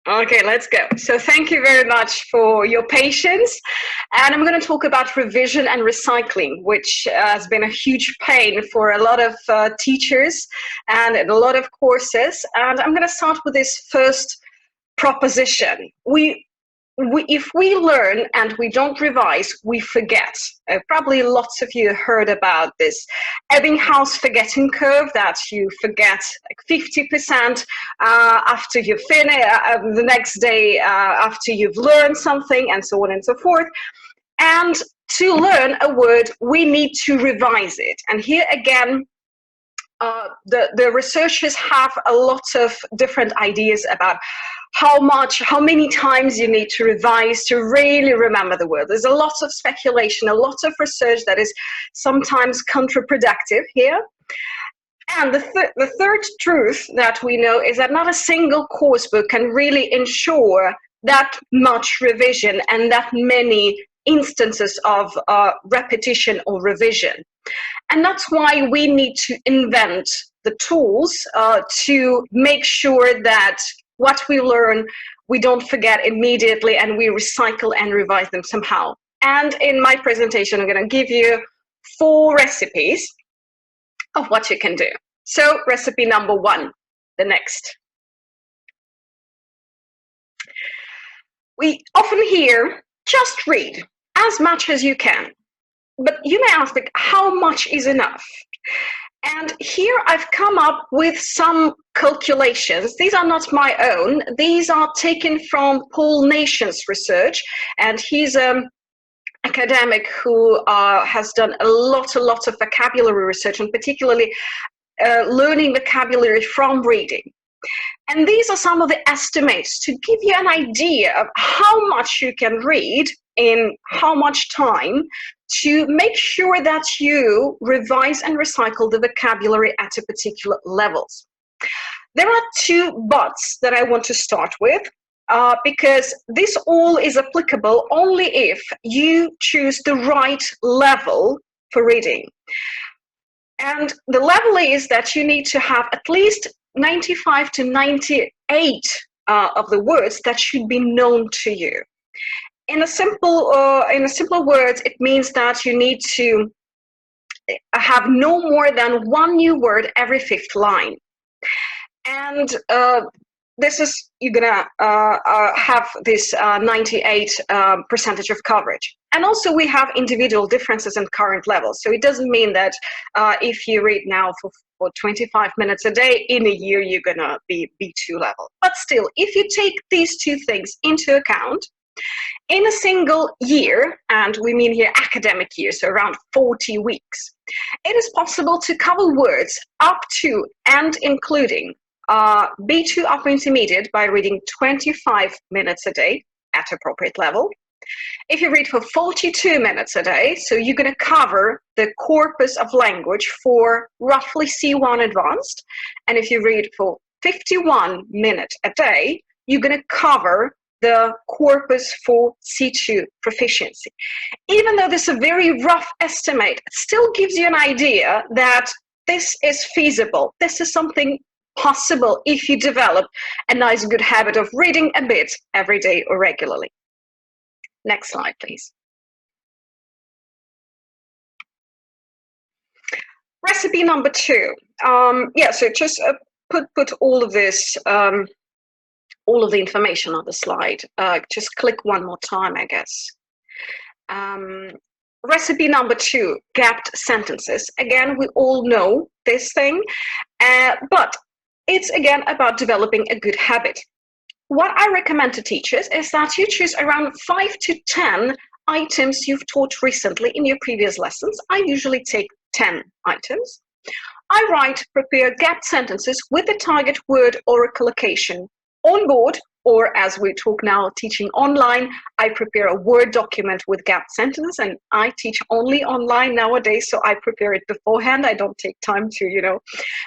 Okay, let's go. So thank you very much for your patience. And I'm going to talk about revision and recycling, which has been a huge pain for a lot of teachers and a lot of courses. And I'm going to start with this first proposition. If we learn and we don't revise, we forget. Probably lots of you heard about this Ebbinghaus forgetting curve, that you forget like 50% after you finish, the next day after you've learned something, and so on and so forth. And to learn a word, we need to revise it. And here again, the researchers have a lot of different ideas about how many times you need to revise to really remember the word. There's a lot of speculation, a lot of research that is sometimes counterproductive here. And the third truth that we know is that not a single course book can really ensure that much revision and that many instances of repetition or revision. And that's why we need to invent the tools to make sure that what we learn, we don't forget immediately, and we recycle and revise them somehow. And in my presentation, I'm going to give you 4 recipes of what you can do. So recipe number 1, the next. We often hear, just read as much as you can. But you may ask, like, how much is enough? And here I've come up with some calculations. These are not my own. These are taken from Paul Nation's research, and he's an academic who has done a lot of vocabulary research, and particularly learning vocabulary from reading. And these are some of the estimates to give you an idea of how much you can read in how much time, to make sure that you revise and recycle the vocabulary at a particular levels. There are 2 buts that I want to start with, because this all is applicable only if you choose the right level for reading. And the level is that you need to have at least 95 to 98 of the words that should be known to you. In a simple words, it means that you need to have no more than 1 new word every 5th line. And this is, you're gonna have this 98 percentage of coverage. And also we have individual differences in current levels. So it doesn't mean that if you read now for 25 minutes a day, in a year you're gonna be B2 level. But still, if you take these 2 things into account, in a single year, and we mean here academic year, so around 40 weeks, it is possible to cover words up to and including B2 upper intermediate by reading 25 minutes a day at appropriate level. If you read for 42 minutes a day, so you're going to cover the corpus of language for roughly C1 advanced. And if you read for 51 minutes a day, you're going to cover the corpus for C2 proficiency. Even though this is a very rough estimate, it still gives you an idea that this is feasible. This is something possible if you develop a nice good habit of reading a bit every day or regularly. Next slide, please. Recipe number 2. So just put all of this, all of the information on the slide. Just click one more time, I guess. Recipe number 2, gapped sentences. Again, we all know this thing, but it's again about developing a good habit. What I recommend to teachers is that you choose around 5 to 10 items you've taught recently in your previous lessons. I usually take 10 items. I prepare gapped sentences with the target word or collocation on board, or as we talk now, teaching online, I prepare a Word document with gapped sentences, and I teach only online nowadays, so I prepare it beforehand. I don't take time to,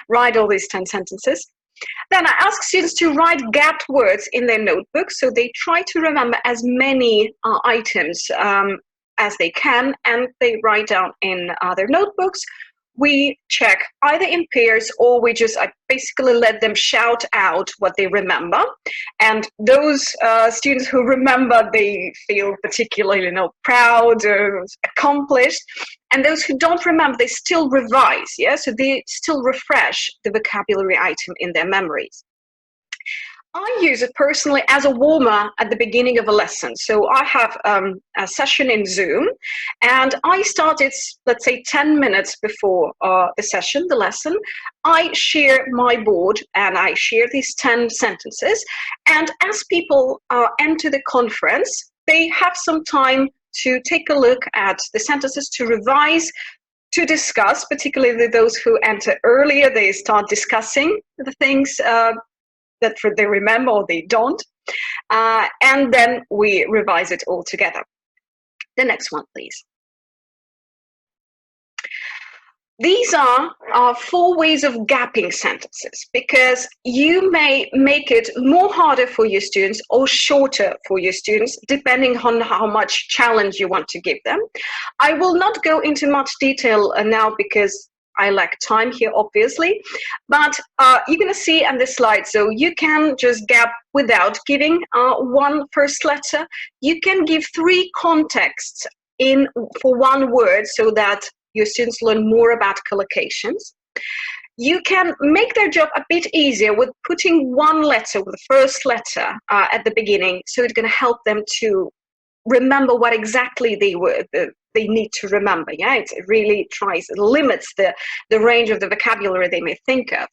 write all these 10 sentences. Then I ask students to write gapped words in their notebook, so they try to remember as many items as they can, and they write down in their notebooks we check either in pairs or we just basically let them shout out what they remember. And those students who remember, they feel particularly proud or accomplished. And those who don't remember, they still revise, yeah? So they still refresh the vocabulary item in their memories. I use it personally as a warmer at the beginning of a lesson. So I have a session in Zoom, and I started, let's say, 10 minutes before the session, the lesson. I share my board and I share these 10 sentences. And as people enter the conference, they have some time to take a look at the sentences, to revise, to discuss, particularly those who enter earlier. They start discussing the things that they remember or they don't, and then we revise it all together. The next one, please. These are 4 ways of gapping sentences, because you may make it more harder for your students or shorter for your students, depending on how much challenge you want to give them. I will not go into much detail now because I lack time here, obviously, but you're going to see on this slide, so you can just gap without giving one first letter. You can give 3 contexts for one word so that your students learn more about collocations. You can make their job a bit easier with putting one letter, with the first letter at the beginning, so it's going to help them to remember what exactly they need to remember. Yeah, it really limits the range of the vocabulary they may think of.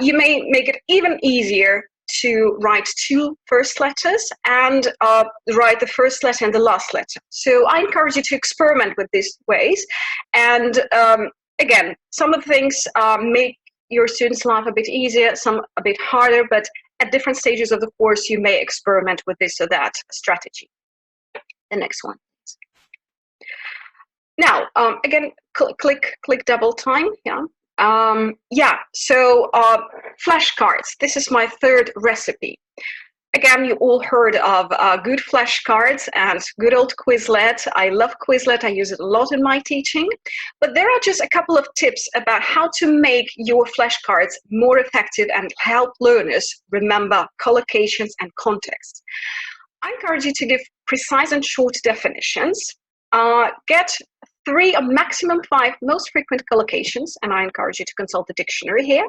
You may make it even easier to write 2 first letters and write the first letter and the last letter. So I encourage you to experiment with these ways. And again, some of the things make your students' life a bit easier, some a bit harder, but at different stages of the course, you may experiment with this or that strategy. The next one. Now, again, click double time. Yeah. So flashcards. This is my 3rd recipe. Again, you all heard of good flashcards and good old Quizlet. I love Quizlet. I use it a lot in my teaching. But there are just a couple of tips about how to make your flashcards more effective and help learners remember collocations and context. I encourage you to give precise and short definitions. Get 3 or maximum 5 most frequent collocations, and I encourage you to consult the dictionary here.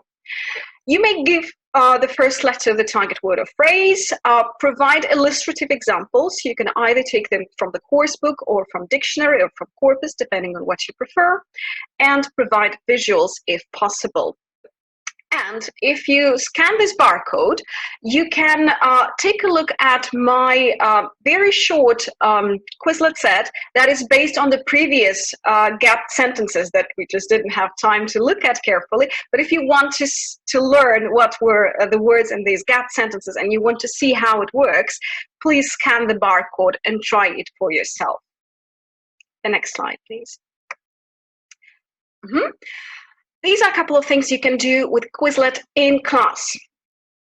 You may give the first letter of the target word or phrase, provide illustrative examples. You can either take them from the course book or from dictionary or from corpus, depending on what you prefer, and provide visuals if possible. And if you scan this barcode, you can take a look at my very short Quizlet set that is based on the previous gapped sentences that we just didn't have time to look at carefully. But if you want to learn what were the words in these gapped sentences and you want to see how it works, please scan the barcode and try it for yourself. The next slide, please. These are a couple of things you can do with Quizlet in class.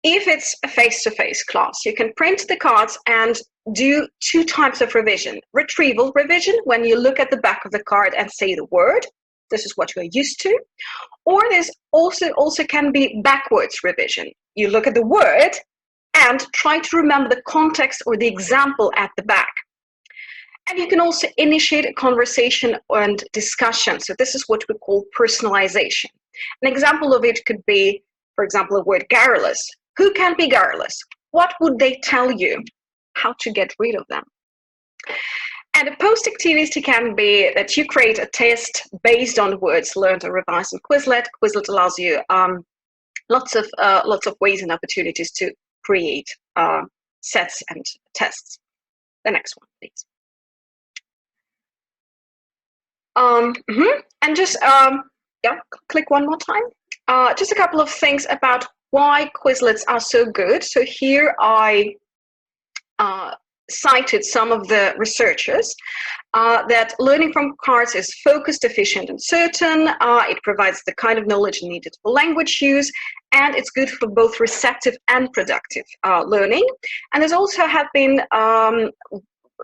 If it's a face-to-face class, you can print the cards and do 2 types of revision. Retrieval revision, when you look at the back of the card and say the word. This is what we're used to. Or there's also can be backwards revision. You look at the word and try to remember the context or the example at the back. And you can also initiate a conversation and discussion. So this is what we call personalization. An example of it could be, for example, the word garrulous. Who can be garrulous? What would they tell you? How to get rid of them? And a post-activity can be that you create a test based on words learned or revised in Quizlet. Quizlet allows you lots of ways and opportunities to create sets and tests. The next one, please. And just click one more time. Just a couple of things about why Quizlets are so good. So here I cited some of the researchers that learning from cards is focused, efficient, and certain. It provides the kind of knowledge needed for language use, and it's good for both receptive and productive learning. And there's also have been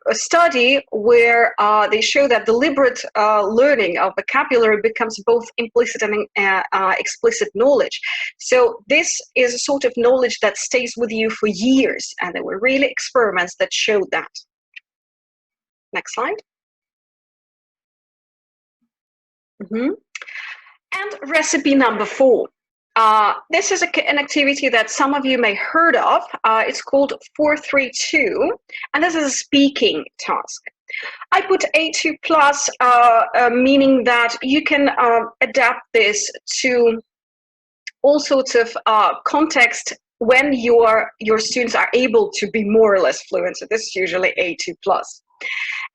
a study where they show that deliberate learning of vocabulary becomes both implicit and explicit knowledge. So this is a sort of knowledge that stays with you for years, and there were really experiments that showed that. Next slide. And recipe number 4. This is an activity that some of you may heard of. It's called 432, and this is a speaking task. I put A2 plus, meaning that you can adapt this to all sorts of context when your students are able to be more or less fluent. So this is usually A2 plus.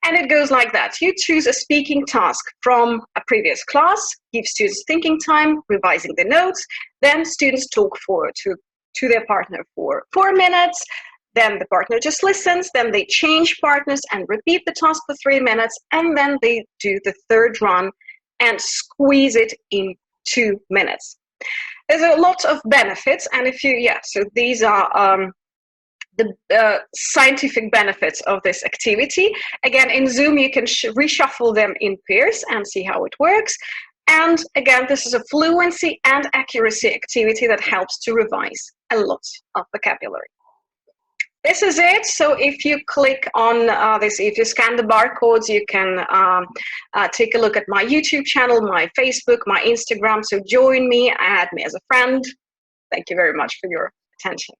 And it goes like that. You choose a speaking task from a previous class, give students thinking time, revising the notes, then students talk to their partner for 4 minutes, then the partner just listens, then they change partners and repeat the task for 3 minutes, and then they do the third run and squeeze it in 2 minutes. There's a lot of benefits, and so these are the scientific benefits of this activity. Again, in Zoom, you can reshuffle them in pairs and see how it works. And again, this is a fluency and accuracy activity that helps to revise a lot of vocabulary. This is it. So if you click on this, if you scan the barcodes, you can take a look at my YouTube channel, my Facebook, my Instagram. So join me, add me as a friend. Thank you very much for your attention.